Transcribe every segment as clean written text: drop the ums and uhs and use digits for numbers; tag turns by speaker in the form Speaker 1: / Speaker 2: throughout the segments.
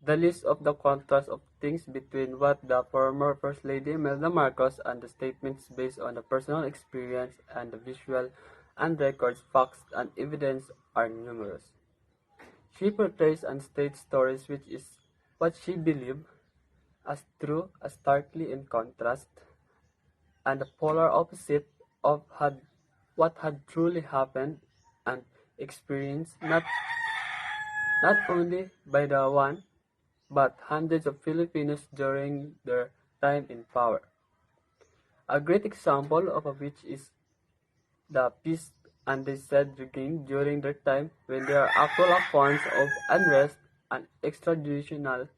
Speaker 1: The list of the contrast of things between what the former First Lady Imelda Marcos and the statements based on the personal experience and the visual and records, facts, and evidence are numerous. She portrays and states stories which is what she believed as true, as starkly in contrast, and the polar opposite of what had truly happened and experienced not only by the one, but hundreds of Filipinos during their time in power. A great example of which is the peace and they said regained during their time when there are actual accounts of unrest and extrajudicial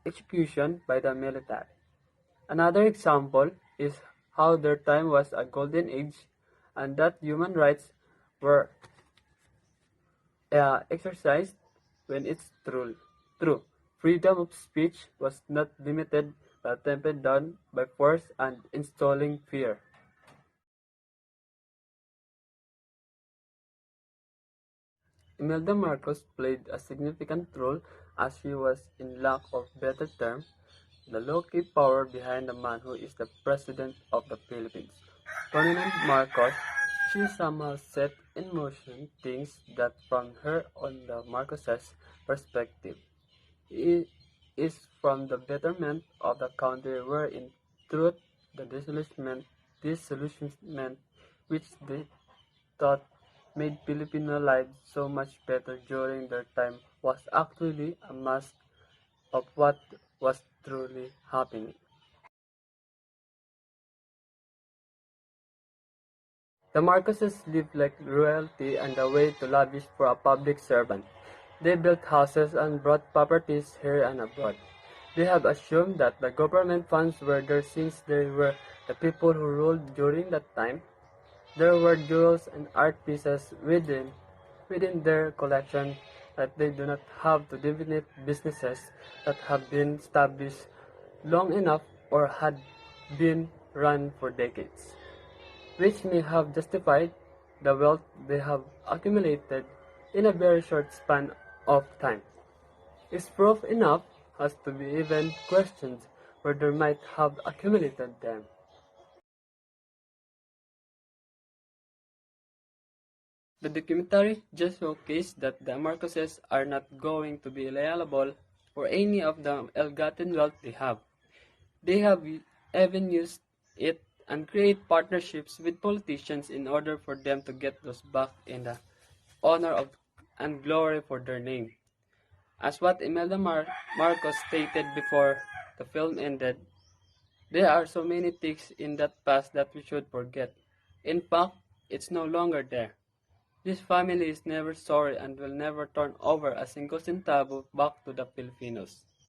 Speaker 1: execution by the military. Another example is how their time was a golden age and that human rights were exercised when it's true. Freedom of speech was not limited but tempered down by force and installing fear. Imelda Marcos played a significant role as she was, in lack of better term, the low-key power behind the man who is the president of the Philippines. Ferdinand Marcos, she somehow set in motion things that from her on the Marcoses' perspective is from the betterment of the country where in truth the disillusionment which they thought made Filipino lives so much better during their time was actually a mask of what was truly happening. The Marcoses lived like royalty and a way to lavish for a public servant. They built houses and brought properties here and abroad. They have assumed that the government funds were there since they were the people who ruled during that time. There were jewels and art pieces within their collection that they do not have to definite businesses that have been established long enough or had been run for decades, which may have justified the wealth they have accumulated in a very short span of time. Is proof enough has to be even questioned where they might have accumulated them. The documentary just showcased that the Marcoses are not going to be liable for any of the ill-gotten wealth they have. They have even used it and create partnerships with politicians in order for them to get those back in the honor of and glory for their name. As what Imelda Marcos stated before the film ended, there are so many things in that past that we should forget. In fact, it's no longer there. This family is never sorry and will never turn over a single centavo back to the Filipinos.